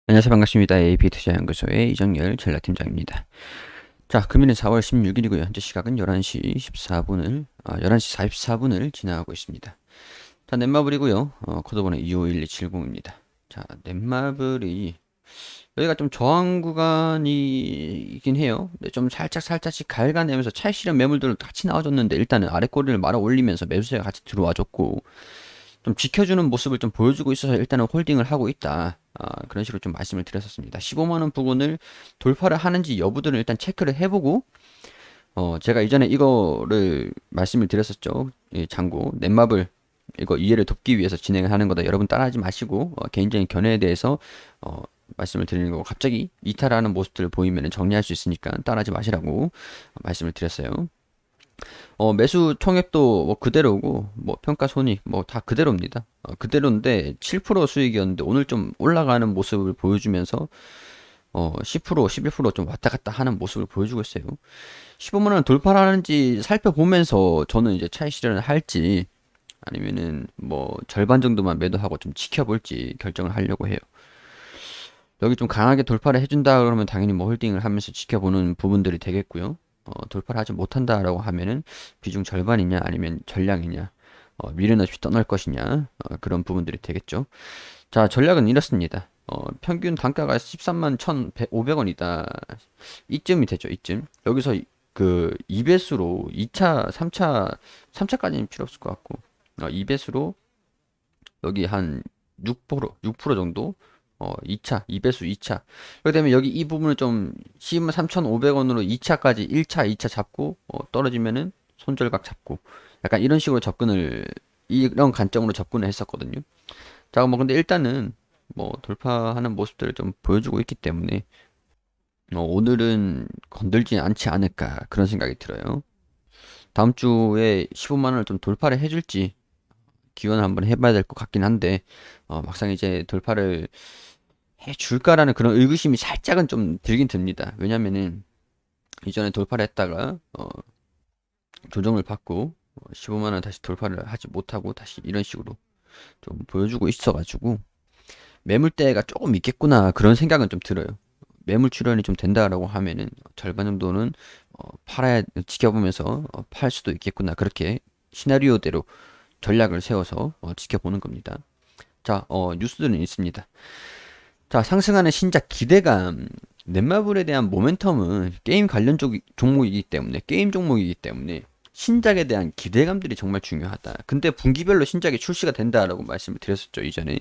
안녕하세요. 반갑습니다. AB투자연구소의 이정열 전략팀장입니다. 자, 금일은 4월 16일이고요. 현재 시각은 11시 14분을, 11시 44분을 지나가고 있습니다. 자, 넷마블이고요. 코드번호 251270입니다. 자, 넷마블이 여기가 좀 저항 구간이긴 해요. 근데 좀 살짝씩 갉아내면서 차익 실현 매물들을 같이 나와줬는데 일단은 아래 꼬리를 말아 올리면서 매수세가 같이 들어와줬고 좀 지켜주는 모습을 좀 보여주고 있어서 일단은 홀딩을 하고 있다. 그런 식으로 좀 말씀을 드렸었습니다. 15만원 부근을 돌파를 하는지 여부들을 일단 체크를 해보고, 제가 이전에 이거를 말씀을 드렸었죠. 이 장고, 넷마블, 이거 이해를 돕기 위해서 진행을 하는 거다. 여러분 따라하지 마시고, 개인적인 견해에 대해서, 말씀을 드리는 거고, 갑자기 이탈하는 모습들을 보이면 정리할 수 있으니까 따라하지 마시라고 말씀을 드렸어요. 매수 총액도 뭐 그대로고, 뭐 평가 손익 뭐 다 그대로입니다. 그대로인데 7% 수익이었는데 오늘 좀 올라가는 모습을 보여주면서 10%, 11%좀 왔다 갔다 하는 모습을 보여주고 있어요. 15만 원 돌파를 하는지 살펴보면서 저는 이제 차익 실현을 할지 아니면은 뭐 절반 정도만 매도하고 좀 지켜볼지 결정을 하려고 해요. 여기 좀 강하게 돌파를 해준다 그러면 당연히 뭐 홀딩을 하면서 지켜보는 부분들이 되겠고요. 돌파를 하지 못한다라고 하면은 비중 절반이냐 아니면 전량이냐, 미련 없이 떠날 것이냐, 그런 부분들이 되겠죠. 자, 전략은 이렇습니다. 평균 단가가 13만 1,500원이다. 이쯤이 되죠, 이쯤. 여기서 그 2배수로 2차, 3차까지는 필요 없을 것 같고, 2배수로 여기 한 6% 정도 2차, 2배수 2차. 그렇게 되면 여기 이 부분을 좀 10만 3,500원으로 2차까지 1차, 2차 잡고 떨어지면은 손절각 잡고 약간 이런 식으로 접근을 이런 관점으로 접근을 했었거든요. 자, 뭐 근데 일단은 뭐 돌파하는 모습들을 좀 보여주고 있기 때문에 오늘은 건들지 않지 않을까 그런 생각이 들어요. 다음 주에 15만 원을 좀 돌파를 해줄지 기원을 한번 해봐야 될 것 같긴 한데 막상 이제 돌파를 해줄까라는 그런 의구심이 살짝은 좀 들긴 듭니다. 왜냐면은 이전에 돌파를 했다가 조정을 받고 15만 원 다시 돌파를 하지 못하고 다시 이런 식으로 좀 보여주고 있어가지고 매물대가 조금 있겠구나 그런 생각은 좀 들어요. 매물 출현이 좀 된다라고 하면은 절반 정도는 팔아야 지켜보면서 팔 수도 있겠구나 그렇게 시나리오대로 전략을 세워서 지켜보는 겁니다. 자, 뉴스들은 있습니다. 자, 상승하는 신작 기대감. 넷마블에 대한 모멘텀은 게임 관련 종목이기 때문에, 게임 종목이기 때문에, 신작에 대한 기대감들이 정말 중요하다. 근데 분기별로 신작이 출시가 된다라고 말씀을 드렸었죠, 이전에.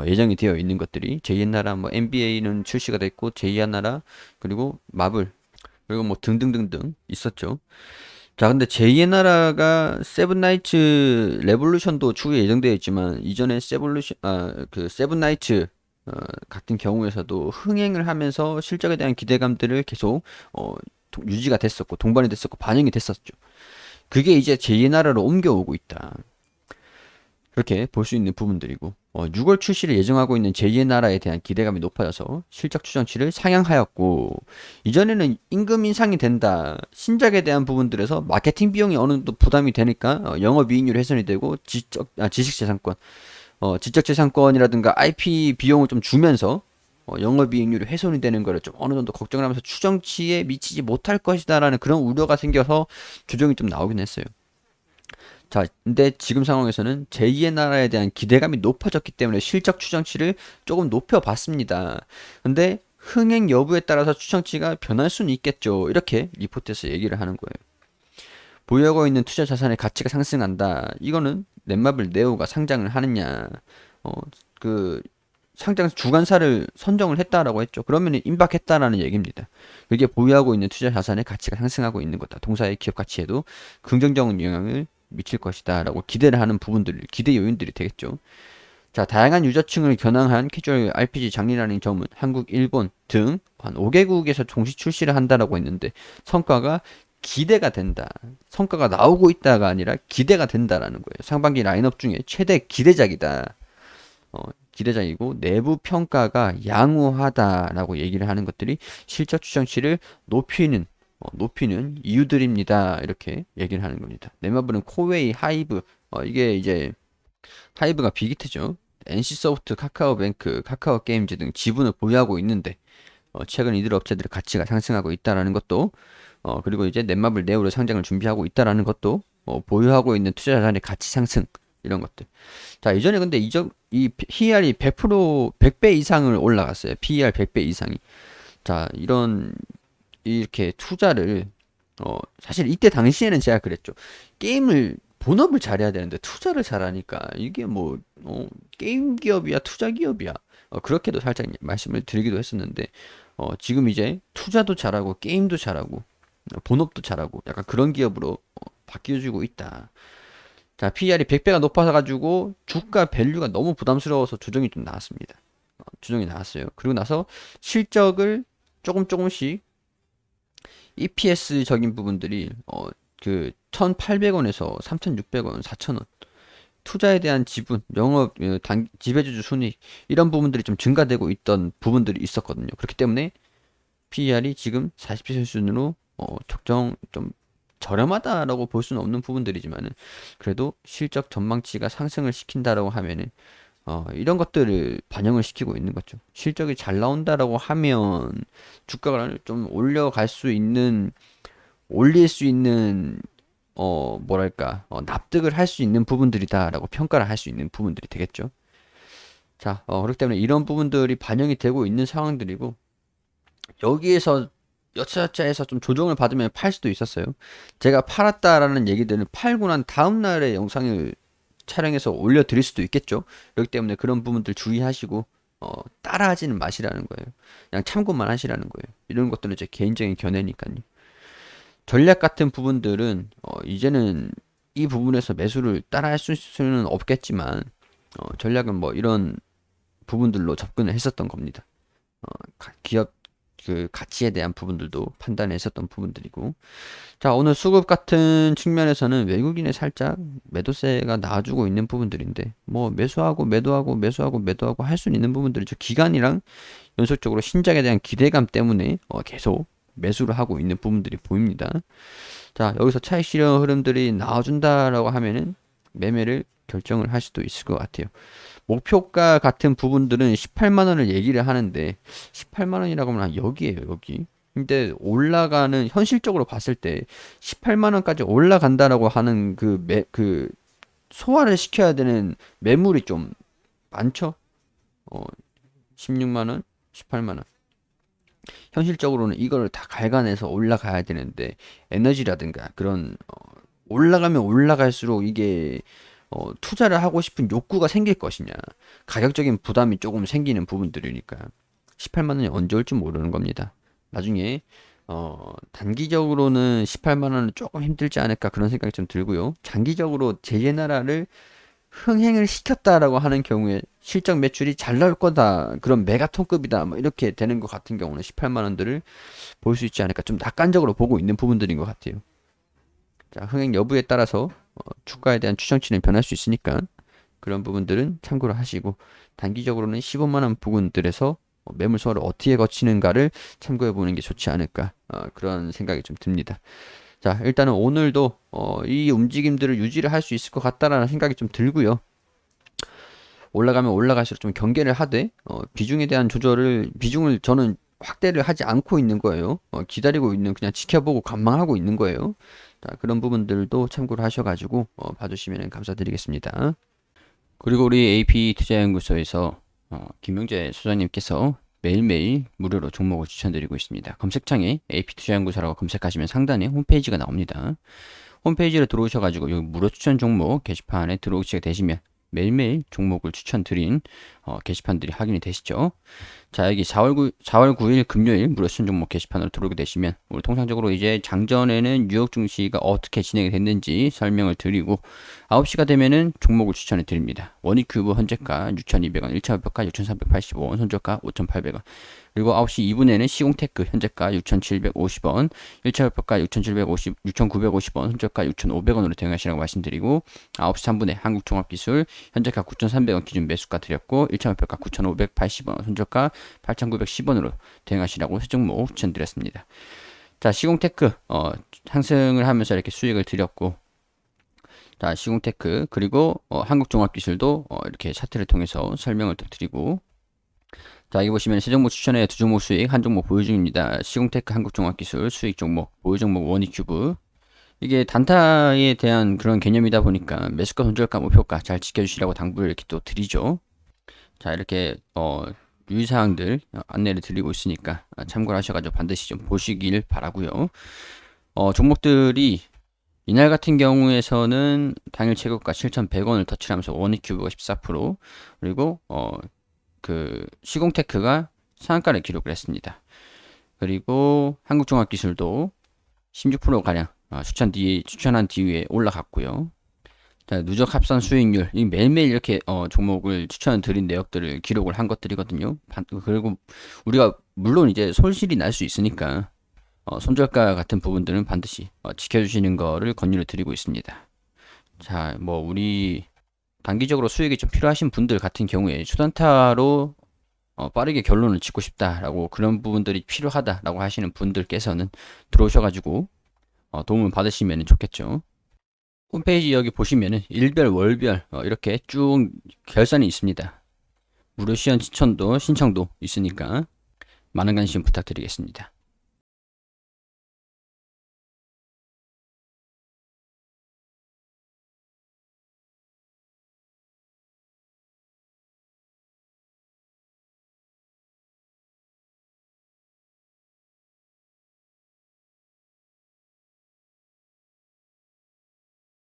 예정이 되어 있는 것들이. 제2의 나라, 뭐, NBA는 출시가 됐고, 제2의 나라, 그리고 마블, 그리고 뭐 등등등등 있었죠. 자, 근데 제2의 나라가 세븐나이츠 레볼루션도 추후에 예정되어 있지만, 이전에 그 세븐나이츠 같은 경우에서도 흥행을 하면서 실적에 대한 기대감들을 계속 어, 유지가 됐었고 동반이 됐었고 반영이 됐었죠. 그게 이제 제2의 나라로 옮겨오고 있다. 그렇게 볼 수 있는 부분들이고 6월 출시를 예정하고 있는 제2의 나라에 대한 기대감이 높아져서 실적 추정치를 상향하였고 이전에는 임금 인상이 된다. 신작에 대한 부분들에서 마케팅 비용이 어느 정도 부담이 되니까 영업이익률 훼손이 되고 지식재산권 지적재산권이라든가 IP 비용을 좀 주면서 영업이익률이 훼손이 되는 거를 좀 어느 정도 걱정을 하면서 추정치에 미치지 못할 것이다라는 그런 우려가 생겨서 조정이 좀 나오긴 했어요. 자, 근데 지금 상황에서는 제2의 나라에 대한 기대감이 높아졌기 때문에 실적 추정치를 조금 높여봤습니다. 근데 흥행 여부에 따라서 추정치가 변할 수는 있겠죠. 이렇게 리포트에서 얘기를 하는 거예요. 보유하고 있는 투자 자산의 가치가 상승한다. 이거는 넷마블 네오가 상장을 하느냐. 어, 그 상장 주관사를 선정을 했다라고 했죠. 그러면 임박했다라는 얘기입니다. 그게 보유하고 있는 투자 자산의 가치가 상승하고 있는 거다. 동사의 기업 가치에도 긍정적인 영향을 미칠 것이다라고 기대를 하는 부분들, 기대 요인들이 되겠죠. 자, 다양한 유저층을 겨냥한 캐주얼 RPG 장르라는 점은 한국, 일본 등 한 5개국에서 동시 출시를 한다라고 했는데 성과가 기대가 된다. 성과가 나오고 있다가 아니라 기대가 된다라는 거예요. 상반기 라인업 중에 최대 기대작이다. 기대작이고 내부 평가가 양호하다라고 얘기를 하는 것들이 실적 추정치를 높이는 이유들입니다. 이렇게 얘기를 하는 겁니다. 넷마블은 코웨이, 하이브, 이게 이제 하이브가 빅히트죠. NC소프트, 카카오뱅크, 카카오게임즈 등 지분을 보유하고 있는데 최근 이들 업체들의 가치가 상승하고 있다라는 것도 그리고 이제 넷마블 네오로 상장을 준비하고 있다라는 것도 보유하고 있는 투자 자산의 가치 상승 이런 것들. 자, 이전에 근데 이 PER이 100% 100배 이상을 올라갔어요. PER 100배 이상이. 자, 이렇게 투자를 사실 이때 당시에는 제가 그랬죠. 게임을 본업을 잘해야 되는데 투자를 잘하니까 이게 뭐 게임 기업이야 투자 기업이야 그렇게도 살짝 말씀을 드리기도 했었는데 지금 이제 투자도 잘하고 게임도 잘하고 본업도 잘하고 약간 그런 기업으로 바뀌어지고 있다. 자, PER이 100배가 높아서 가지고 주가 밸류가 너무 부담스러워서 조정이 좀 나왔습니다. 조정이 나왔어요. 그리고 나서 실적을 조금씩 EPS적인 부분들이 그 1,800원에서 3,600원, 4,000원 투자에 대한 지분, 지배주주 순이익 이런 부분들이 좀 증가되고 있던 부분들이 있었거든요. 그렇기 때문에 PER이 지금 40배 수준으로 적정 좀 저렴하다라고 볼 수는 없는 부분들이지만은 그래도 실적 전망치가 상승을 시킨다라고 하면은 이런 것들을 반영을 시키고 있는 거죠. 실적이 잘 나온다라고 하면 주가를 좀 올릴 수 있는 뭐랄까 납득을 할 수 있는 부분들이다라고 평가를 할 수 있는 부분들이 되겠죠. 자, 그렇기 때문에 이런 부분들이 반영이 되고 있는 상황들이고 여기에서 여차저차해서 좀 조정을 받으면 팔 수도 있었어요. 제가 팔았다라는 얘기들은 팔고 난 다음 날에 영상을 촬영해서 올려드릴 수도 있겠죠. 그렇기 때문에 그런 부분들 주의하시고 따라하지는 마시라는 거예요. 그냥 참고만 하시라는 거예요. 이런 것들은 제 개인적인 견해니까요. 전략 같은 부분들은 이제는 이 부분에서 매수를 따라할 수는 없겠지만 전략은 뭐 이런 부분들로 접근을 했었던 겁니다. 기업 그 가치에 대한 부분들도 판단했었던 부분들이고 자 오늘 수급 같은 측면에서는 외국인의 살짝 매도세가 나와주고 있는 부분들인데 뭐 매수하고 할 수 있는 부분들이죠. 기간이랑 연속적으로 신작에 대한 기대감 때문에 계속 매수를 하고 있는 부분들이 보입니다. 자 여기서 차익 실현 흐름들이 나와준다라고 하면은 매매를 결정을 할 수도 있을 것 같아요. 목표가 같은 부분들은 18만 원을 얘기를 하는데 18만 원이라고 하면 여기에요, 여기. 근데 올라가는 현실적으로 봤을 때 18만 원까지 올라간다라고 하는 그 소화를 시켜야 되는 매물이 좀 많죠. 16만 원, 18만 원. 현실적으로는 이거를 다 갈가내서 올라가야 되는데 에너지라든가 그런 올라가면 올라갈수록 이게 투자를 하고 싶은 욕구가 생길 것이냐 가격적인 부담이 조금 생기는 부분들이니까 18만 원이 언제 올지 모르는 겁니다. 나중에 단기적으로는 18만 원은 조금 힘들지 않을까 그런 생각이 좀 들고요. 장기적으로 제재나라를 흥행을 시켰다라고 하는 경우에 실적 매출이 잘 나올 거다 그런 메가톤급이다 뭐 이렇게 되는 것 같은 경우는 18만 원들을 볼 수 있지 않을까 좀 낙관적으로 보고 있는 부분들인 것 같아요. 자, 흥행 여부에 따라서 주가에 대한 추정치는 변할 수 있으니까 그런 부분들은 참고를 하시고 단기적으로는 15만 원 부분들에서 매물 소화를 어떻게 거치는가를 참고해 보는 게 좋지 않을까 그런 생각이 좀 듭니다. 자, 일단은 오늘도 이 움직임들을 유지를 할 수 있을 것 같다라는 생각이 좀 들고요. 올라가면 올라갈수록 좀 경계를 하되 비중에 대한 비중을 저는 확대를 하지 않고 있는 거예요. 기다리고 있는 그냥 지켜보고 관망하고 있는 거예요. 자, 그런 부분들도 참고를 하셔가지고 봐주시면 감사드리겠습니다. 그리고 우리 AP 투자연구소에서 김용재 소장님께서 매일매일 무료로 종목을 추천드리고 있습니다. 검색창에 AP 투자연구소라고 검색하시면 상단에 홈페이지가 나옵니다. 홈페이지로 들어오셔가지고 여기 무료 추천 종목 게시판에 들어오시게 되시면 매일매일 종목을 추천드린 게시판들이 확인이 되시죠. 자 여기 4월 9일 금요일 무료 추천 종목 게시판으로 들어오게 되시면 오늘 통상적으로 이제 장전에는 뉴욕 증시가 어떻게 진행이 됐는지 설명을 드리고 9시가 되면은 종목을 추천해 드립니다. 원익큐브 현재가 6,200원, 1차 목표가 6,385원, 손절가 5,800원. 그리고 9시 2분에는 시공테크 현재가 6,750원, 1차 목표가 6,950원, 손절가 6,500원으로 대응하시라고 말씀드리고 9시 3분에 한국종합기술 현재가 9,300원 기준 매수가 드렸고 1차 목표가 9,580원, 손절가 8,910원으로 대응하시라고 세 종목 추천드렸습니다. 자, 시공테크 상승을 하면서 이렇게 수익을 드렸고 자, 시공테크 그리고 한국종합기술도 이렇게 차트를 통해서 설명을 또 드리고, 자, 여기 보시면 세 종목 추천해 두 종목 수익, 한 종목 보유 중입니다. 시공테크, 한국종합기술 수익 종목, 보유 종목 원익큐브. 이게 단타에 대한 그런 개념이다 보니까 매수가, 손절가, 목표가 잘 지켜주시라고 당부를 이렇게 또 드리죠. 자, 이렇게 유의사항들 안내를 드리고 있으니까 참고를 하셔가지고 반드시 좀 보시길 바라고요. 종목들이 이날 같은 경우에서는 당일 최고가 7,100원을 터치하면서 원익큐브가 14%, 그리고 그 시공테크가 상한가를 기록을 했습니다. 그리고 한국종합기술도 16%가량 추천한 뒤에 올라갔고요. 자, 누적 합산 수익률, 이 매일매일 이렇게 종목을 추천드린 내역들을 기록을 한 것들이거든요. 그리고 우리가 물론 이제 손실이 날 수 있으니까 손절가 같은 부분들은 반드시 지켜주시는 거를 권유를 드리고 있습니다. 자, 뭐 우리 단기적으로 수익이 좀 필요하신 분들 같은 경우에 초단타로 빠르게 결론을 짓고 싶다라고, 그런 부분들이 필요하다라고 하시는 분들께서는 들어오셔가지고 도움을 받으시면 좋겠죠. 홈페이지 여기 보시면은 일별, 월별 이렇게 쭉 결산이 있습니다. 무료 시연 신청도 있으니까 많은 관심 부탁드리겠습니다.